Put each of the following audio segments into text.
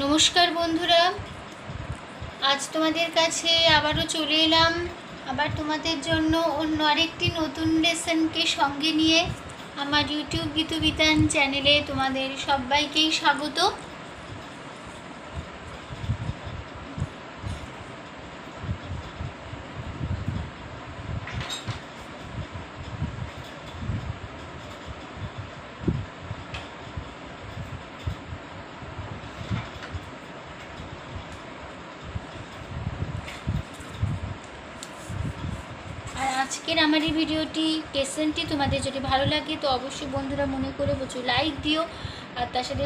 নমস্কার বন্ধুরা, আজ তোমাদের কাছে আবারও চলে এলাম আবার তোমাদের জন্য অন্য আরেকটি নতুন লেসনকে সঙ্গে নিয়ে। আমার ইউটিউব গীতু বিতান চ্যানেলে তোমাদের সবাইকেই স্বাগত। আর আজকের আমার এই ভিডিওটি লেসনটি তোমাদের যদি ভালো লাগে তো অবশ্যই বন্ধুরা মনে করে প্রচুর লাইক দিও, আর তার সাথে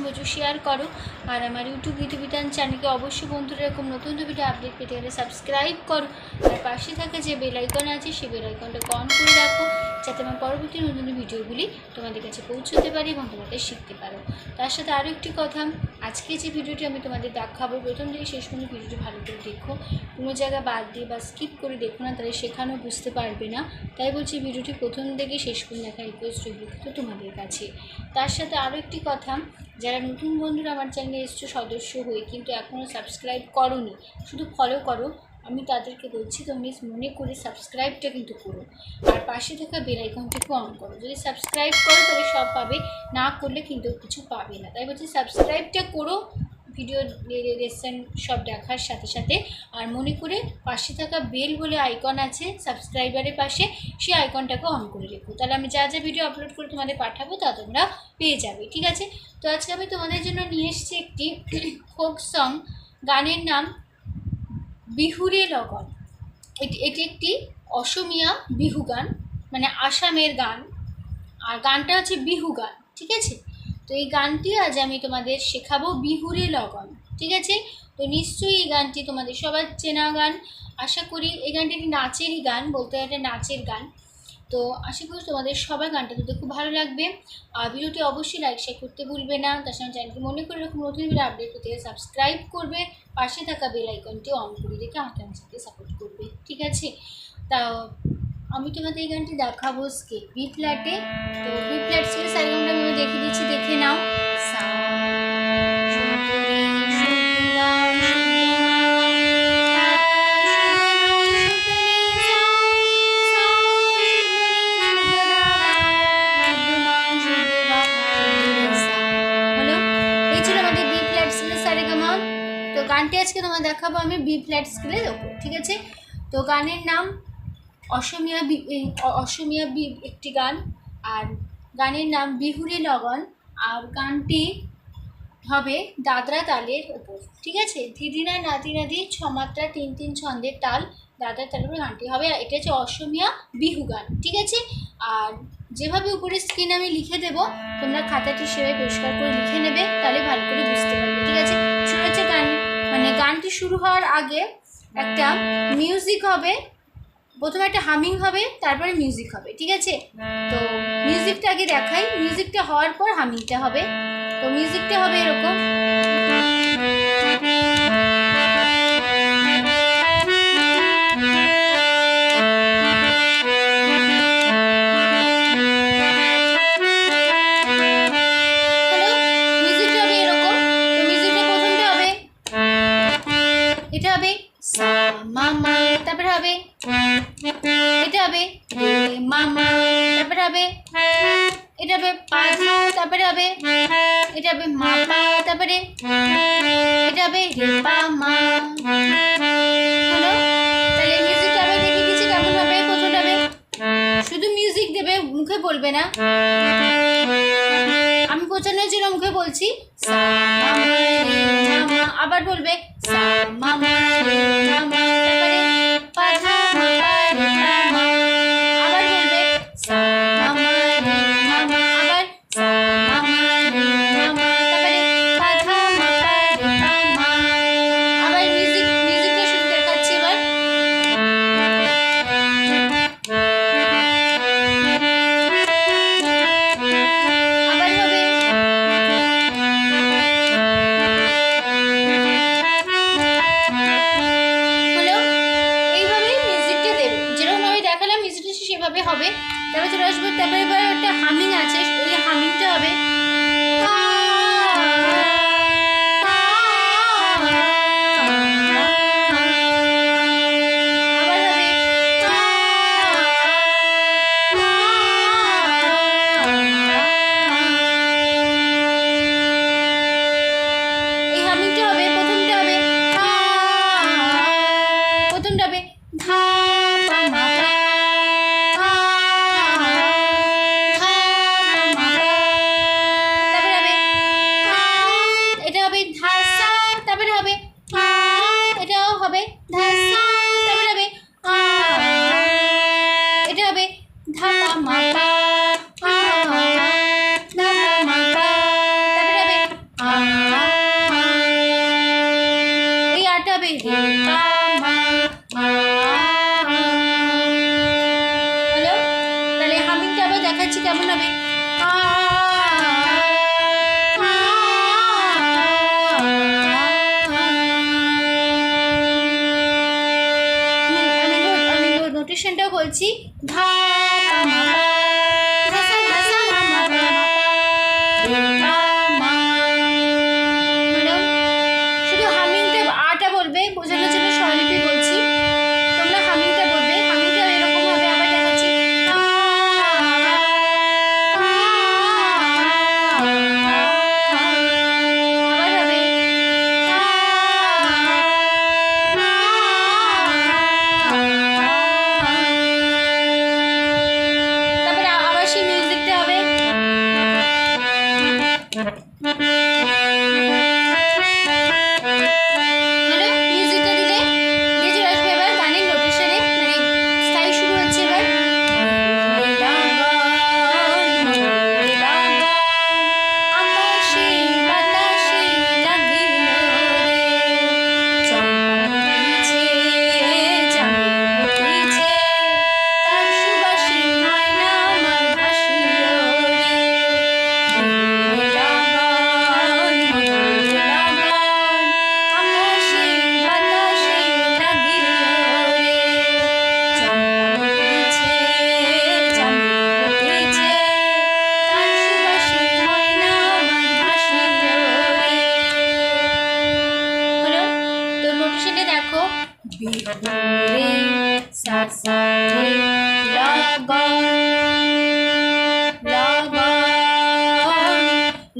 প্রচুর শেয়ার করো। আর আমার ইউটিউব গীতু বিতান চ্যানেলকে অবশ্যই বন্ধুরা এরকম নতুন ভিডিও আপডেট পেতে গেলে সাবস্ক্রাইব করো। আর পাশে থাকে যে বেল আইকন আছে সেই বেল আইকনটাকে অন করে রাখো, যাতে আমার পরবর্তী নতুন ভিডিওগুলি তোমাদের কাছে পৌঁছতে পারি এবং তোমাদের শিখতে পারো। তার সাথে আরও একটি কথা, আজকে যে ভিডিওটি আমি তোমাদের দেখাবো প্রথম থেকে শেষ পর্যন্ত ভিডিওটি ভালো করে দেখো, কোনো জায়গা বাদ দিয়ে বা স্কিপ করে দেখো না, তাহলে শেখানো বুঝতে পারবে না। তাই বলছি ভিডিওটি প্রথম থেকে শেষ পর্যন্ত দেখা রিকোয়েস্ট রইল তোমাদের কাছে। তার সাথে আরও একটি কথা, যারা নতুন বন্ধুরা আমার চ্যানেলে এসছো সদস্য হয়ে কিন্তু এখনও সাবস্ক্রাইব করোনি, শুধু ফলো করো, আমি তাদেরকে বলছি তুমি মনে করে সাবস্ক্রাইবটা কিন্তু করো। আর পাশে থাকা বেল আইকনটিকে অন করো। যদি সাবস্ক্রাইব করো তাহলে সব পাবে, না করলে কিন্তু কিছু পাবে না। তাই বলছি সাবস্ক্রাইবটা করো ভিডিও লেসন সব দেখার সাথে সাথে। আর মনে করে পাশে থাকা বেল বলে আইকন আছে সাবস্ক্রাইবারের পাশে, সেই আইকনটাকে অন করে রেখো, তাহলে আমি যা যা ভিডিও আপলোড করে তোমাদের পাঠাবো তা তোমরা পেয়ে যাবে। ঠিক আছে? তো আজকে আমি তোমাদের জন্য নিয়ে এসেছি একটি ফোক সং, গানের নাম বিহুরে লগন। এটি একটি অসমিয়া বিহু গান, মানে আসামের গান, আর গানটা হচ্ছে বিহু গান। ঠিক আছে? তো এই গানটি আজ আমি তোমাদের শেখাবো, বিহুরে লগন। ঠিক আছে? তো নিশ্চয়ই এই গানটি তোমাদের সবার চেনা গান। আশা করি এই গানটি একটি নাচেরই গান, বলতে একটা নাচের গান। তো আশা করি তোমাদের সবার গানটা তুলতে খুব ভালো লাগবে। আর ভিডিওটি অবশ্যই লাইক শেয়ার করতে ভুলবে না। তার সঙ্গে চ্যানেলটি মনে করে এরকম নতুন ভিডিও আপডেট করতে সাবস্ক্রাইব করবে, পাশে থাকা বেল আইকনটি অন করে রেখে আমাকে আমার সাথে সাপোর্ট করবে। ঠিক আছে? তা আমি তোমাদের এই গানটি দেখাবো স্কেল বি ফ্ল্যাটে। তো বি ফ্ল্যাট স্কেলে সাইলেন্টটা আমি দেখিয়ে দিচ্ছি, দেখে নাও। সা গানটি আজকে তোমার দেখাবো আমি বি ফ্ল্যাট স্কেলের ওপর। ঠিক আছে? তো গানের নাম অসমিয়া একটি গান, আর গানের নাম বিহুরে লগন, আর গানটি হবে দাদরা তালের ওপর। ঠিক আছে? ধিদিনা নাতি নাদি ছমাত্রা তিন তিন ছন্দের তাল, দাদরা তালের উপর গানটি হবে। আর এটা হচ্ছে অসমিয়া বিহু গান। ঠিক আছে? আর যেভাবে উপরে স্ক্রিন আমি লিখে দেবো, তোমরা খাতাটি সেভাবে পরিষ্কার করে লিখে নেবে, তাহলে ভালো করে বুঝতে পারবে। ঠিক আছে? শুরু হচ্ছে গান, মানে গানটি শুরু হওয়ার আগে একটা মিউজিক হবে, প্রথমে একটা হামিং হবে, তারপরে মিউজিক হবে। ঠিক আছে? তো মিউজিকটা আগে দেখাই, মিউজিকটা হওয়ার পর হামিংটা হবে। তো মিউজিকটা হবে এরকম। এটা হবে সা মামা, তারপরে হবে এটা হবে রে মামা, তারপরে হবে এটা হবে পা, তারপরে হবে এটা হবে মা পা, তারপরে এটা হবে রে পা মা। হলো? তাহলে মিউজিকটা আমি দেখে দিচ্ছি কেমন হবে। প্রথমটা হবে শুধু মিউজিক দেবে, মুখে বলবে না। আমি পৌঁছানোর জন্য মুখে বলছি সা মামা রে মামা, আবার বলবে সা মামা রে মামা, তারপরে পা ধা মা পা রে পা মা, আবার বলবে সা মামা রে মামা, আবার সা মামা রে মামা, তারপরে পা ধা মা পা রে পা মা। আবার মিউজিকটা শুরু দেখাচ্ছি এবার। আবার হবে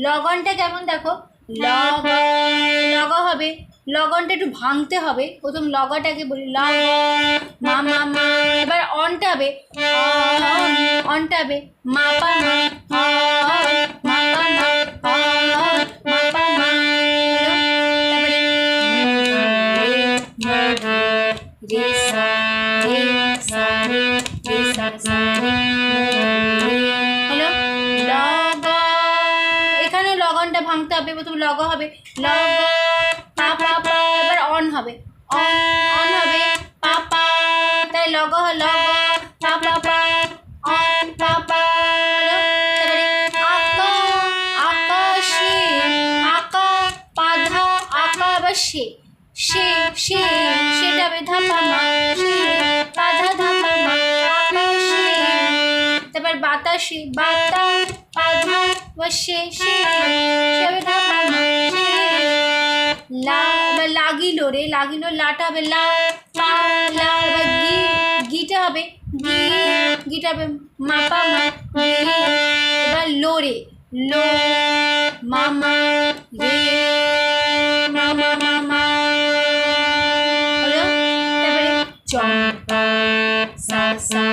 লগনটা কেমন দেখো, লগ লগ হবে, লগনটা একটু ভাঙতে হবে। প্রথম লগটাকে বলি লগ মা মা মা। এবার অনটা হবে, অনটা হবে মা পা মা, মা পা মা, মা পা মা। রে সা রে সা রে রে সা সা রে হলো লগ। এখানেও লগনটা ভাঙতে হবে, প্রথম লগ হবে লগ পা পা পা। এবার অন হবে, অন হবে পা পা, তাই লগ লগ পা পা পা অন পা পা। তারপরে আকা, আকাশে, আকা পাধা আকা বা সে, সে সে সেটা হবে ধাপা মা, সে পাধা ধাপা মা আকাশে। তারপর বাতাসে, বাতা পাধা বা সে, সে হবে ধাপা মা সে। লা বা লাগিলো রে, লাগিলো লাটা হবে লা পা লা। এবার গি, গিটা হবে গি, গিটা হবে মা পা মা গি। এবার লো রে, লো মামা রে মামা মামা হলো। তারপরে চম্পা সা সা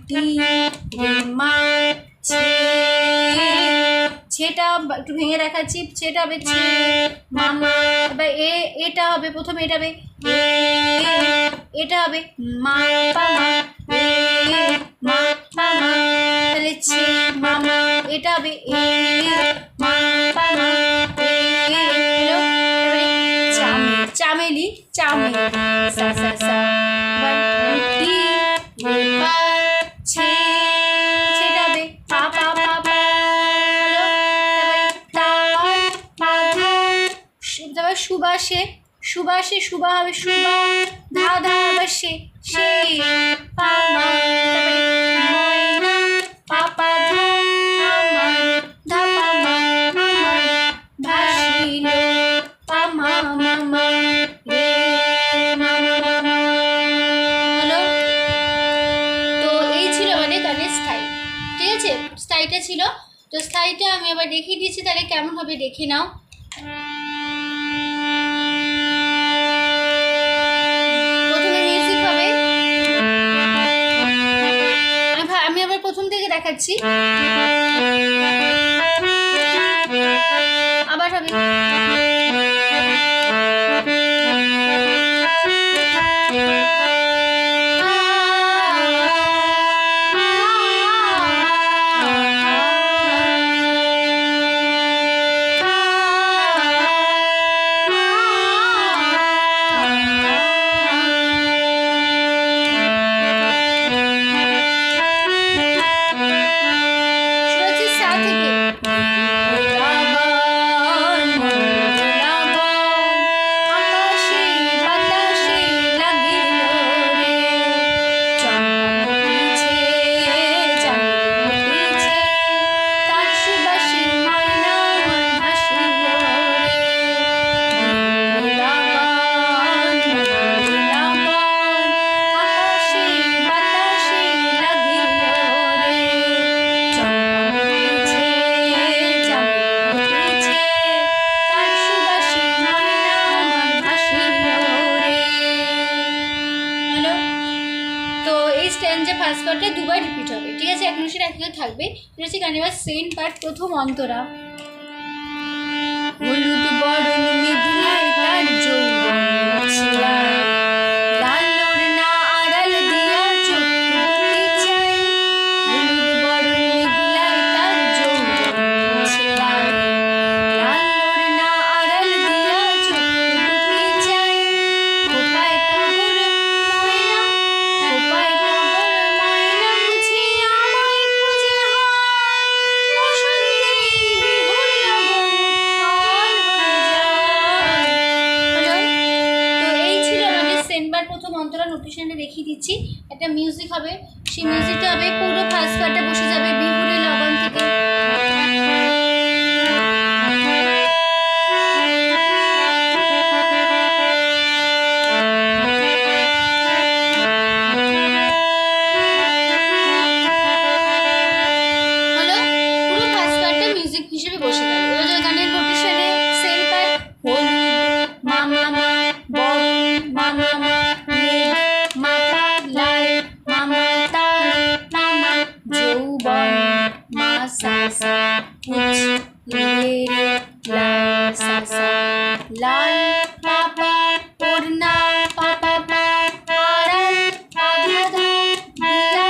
টি রে মা ছে, ছেটা একটু ভেঙে দেখাচ্ছি, ছেটা হবে ছে মামা। এবার এটা হবে, প্রথমে এটা হবে এটা হবে মা পা মা মা পা মা, তাহলে ছে মামা। এটা হবে মা পা মা হলো। তারপরে চামেলি, চামেলি সা সা সা। এবার টি রে পা ছে, সেটা হবে পা পা পা পা হলো। তারপরে পাধা, তারপর সুবাসে, সুবাসে সুবা হবে সুবা ধা ধা হবে সে, সে পা মা। তারপরে ময়না পা পা ধা মা ধা পা মা ভাসিল পা মা মা রে মা মা হলো। তো এই ছিল আমাদের গানের স্টাইল, ঠিক আছে? স্টাইলটা ছিল, তো স্টাইলটা আমি আবার দেখিয়ে দিচ্ছি, তাহলে কেমন হবে দেখে নাও। প্রথমে মিউজিক হবে, আমি আবার প্রথম থেকে দেখাচ্ছি। আবার হবে ফার্স্ট পার্টটা দুবার রিপিট হবে, ঠিক আছে? এক নিমিষের একই থাকবে। এটা হচ্ছে গানের সেকেন্ড পার্ট, প্রথম অন্তরা। হলুদ বরণ মিদিলায় তার যৌবন ছিলায়, লালুর না আড়াল দিয়া চোখ দুটি চাই। হলুদ বরণ মিদিলায় তার যৌবন ছিলায়, লালুর না আড়াল দিয়া চোখ দুটি চাই। খোপায় টগর ময়না, খোপায় টগর ময়না বুঝি আমায় খুঁজে হয়, বসন্তে বিহুর লগন ফল হয়ে যায়। সা উচ রে রে লাল সা সা লাল পাপা ওড়না পাপা পা আড়াল আধা ধা দিয়া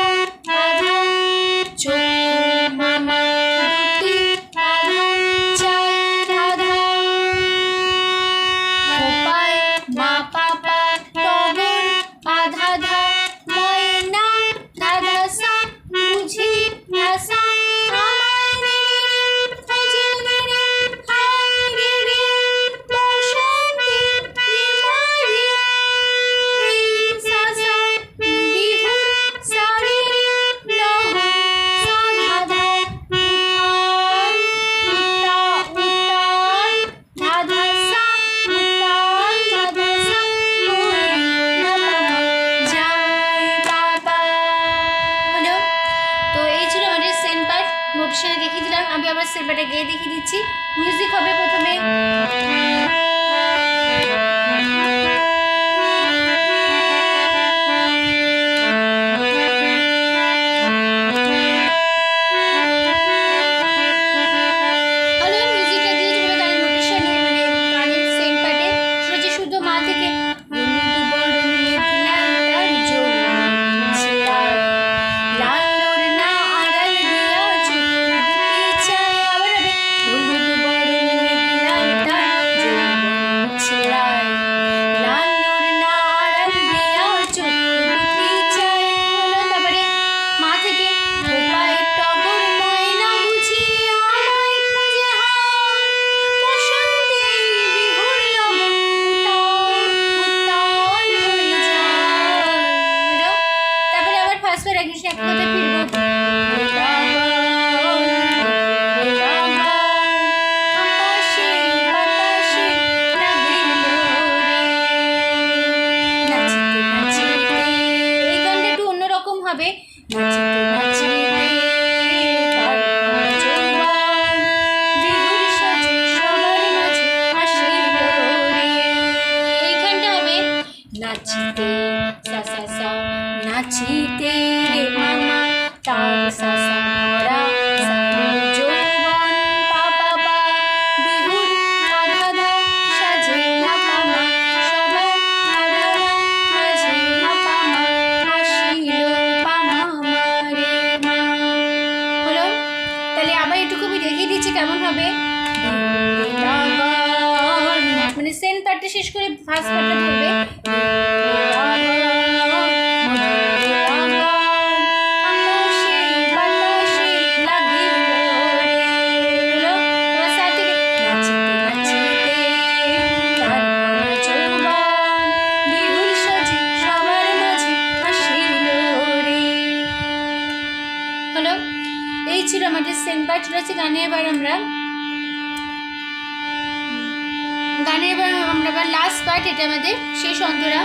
আধা চক্ষু মামা দুটি আধা চার আধা খোপায় মা পাপা টগর আধা ধা ময়না দাদা সা বুঝি ভাষা নোটেশনে দেখিয়ে দিলাম। আমি আবার সেলবাটা গিয়ে দেখিয়ে দিচ্ছি। মিউজিক হবে প্রথমে হবে এইখানটা হবে নাচিতে সা সা সা নাচিতে রে মামা তাল সা সা ধরা সারে যৌবন পাপা পা বিহুর আধা ধা সাজে না পামা সবাই আধা ধা মাঝে না পামা আসিল পামা মারে মা। হলো, তাহলে আবার এটুকু আমি দেখিয়ে দিচ্ছি কেমন হবে। মানে সেন পার্টটা শেষ করে ফার্স্ট পার্টটা ধরবে। এই ছিল আমাদের সেন পার্ট রয়েছে। গানে এবার আমরা লাস্ট পার্ট, এটা আমাদের শেষ অন্তরা।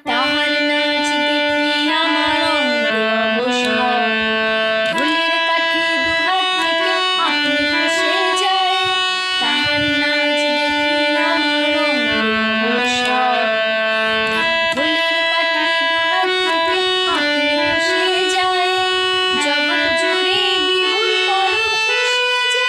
তাহার নাচ দেখি আমার অঙ্গে অবসর, ঢোলের কাঠি দুহাত থেকে আপনি খসে যায়। তাহার নাচ দেখি আমার অঙ্গে অবসর, ঢোলের কাঠি দুহাত থেকে আপনি খসে যায়। জগৎ জুড়ে বিহুর পরব খুশি যে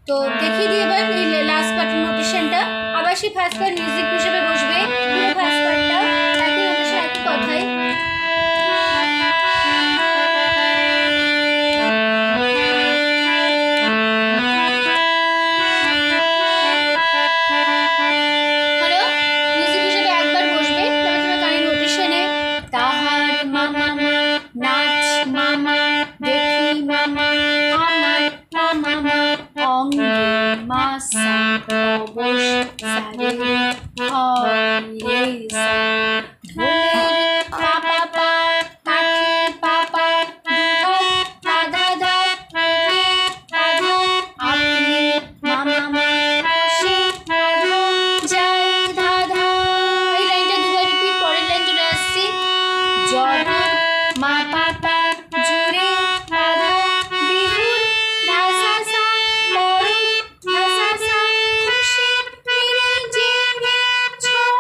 তো দেখিয়ে দিয়ে এবার লাস্ট পার্টের নোটেশনটা আবার সেই ফার্স্ট পার্ট মিউজিক হিসেবে বসবে। পুরো ফার্স্ট পার্টটা একই নোটেশন একই কথায়। হলো, মিউজিক হিসেবে একবার বসবে। তবে তোমার গানের নোটেশনে তাহার মামা নাচ মামা দেখি মামা আমার মামা অঙ্গে মাসা অবশ সারে হরে সা ঢোলের পাপা পা কাঠি পাপা দুহাত আধা ধা আধা আপনি মামা খুশি আধা যায় ধাধা। এই লাইনটা দুবার রিপিট, পরের লাইন চলে আসছি। জগৎ মা পাপা জুড়ে আধা বিহুর ভাষা সা মরণ ভাষা সা খুশি ফিরে যে ছোড়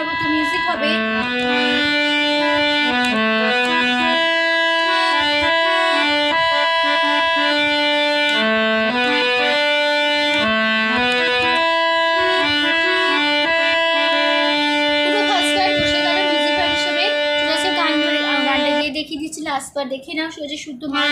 করবো, তো মিউজিক হবে। দেখিয়ে দিচ্ছি লাস্ট বার, দেখে নাও সোজা শুদ্ধ মাল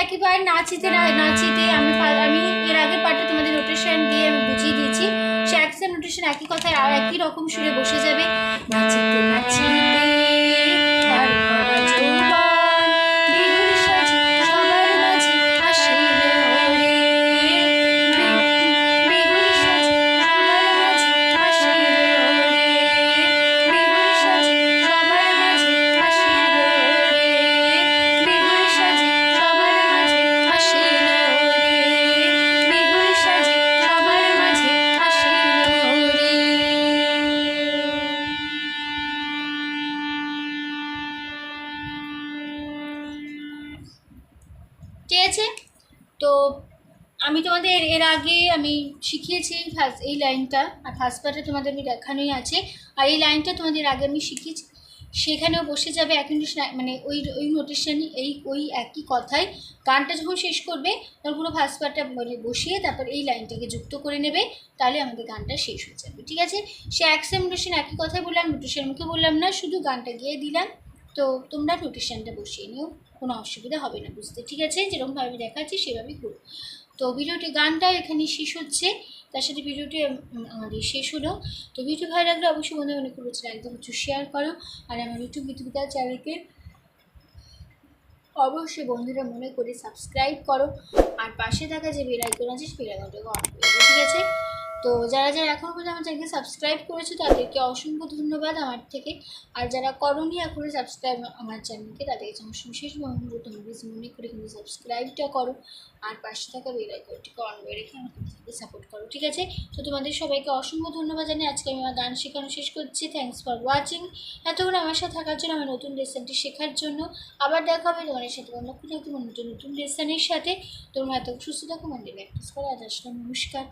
একইবার নাচিতে আমি এর আগের পার্টে তোমাদের নোটেশন দিয়ে আমি বুঝিয়ে দিয়েছি, সে একসেম নোটেশন একই কথায় আর একই রকম সুরে বসে যাবে। নাচিতে নাচিতে ঠিক আছে। তো আমি তোমাদের এর আগে আমি শিখিয়েছি এই লাইনটা, আর ফার্স্ট পার্টে তোমাদের আমি দেখানোই আছে, আর এই লাইনটা তোমাদের আগে আমি শিখিয়েছি, সেখানেও বসে যাবে একই মানে ওই নোটেশনই ওই একই কথায়। গানটা যখন শেষ করবে তখন পুরো ফার্স্ট পার্টটা বসিয়ে তারপর এই লাইনটাকে যুক্ত করে নেবে, তাহলে আমাদের গানটা শেষ হয়ে যাবে। ঠিক আছে, সে একসেম নোটেশন একই কথাই বললাম, নোটেশন মুখে বললাম না, শুধু গানটা গিয়ে দিলাম। তো তোমরা নোটেশনটা বসিয়ে নিও, কোনো অসুবিধা হবে না বুঝতে। ঠিক আছে, যেরকমভাবে দেখাচ্ছি সেভাবেই করো। তো ভিডিওটি গানটা এখানে শেষ হচ্ছে, তার সাথে ভিডিওটি আমাদের শেষ হলো। তো ভিডিও ভালো লাগলে অবশ্যই মনে করেছিল একদম কিছু শেয়ার করো, আর আমার ইউটিউব গীতবিতা চ্যানেলকে অবশ্যই বন্ধুরা মনে করে সাবস্ক্রাইব করো, আর পাশে থাকা যে বেল আইকন আছে সেই বেল আইকনটাকে অন করে দেবো। ঠিক আছে, তো যারা এখনও পর্যন্ত আমার চ্যানেলকে সাবস্ক্রাইব করেছো তাদেরকে অসংখ্য ধন্যবাদ আমার থেকে, আর যারা করোনি এখনও সাবস্ক্রাইব আমার চ্যানেলকে তাদেরকে আমার বিশেষ অনুরোধ, তোমরা প্লিজ মনে করে কিন্তু সাবস্ক্রাইবটা করো, আর পাশে থাকা বেল আইকনটিকে অন করে রেখে আমাকে সাপোর্ট করো। ঠিক আছে, তো তোমাদের সবাইকে অসংখ্য ধন্যবাদ জানিয়ে আজকে আমি আমার গান শেখানো শেষ করছি। থ্যাংকস ফর ওয়াচিং, এতক্ষণ আমার সাথে থাকার জন্য, আমার নতুন লেসনটি শেখার জন্য। আবার দেখা হবে তোমাদের সাথে নতুন লেসনের সাথে। তোমরা এত সুস্থ থাকো, মন্দিরে প্র্যাকটিস করো। আজ আসলাম, নমস্কার।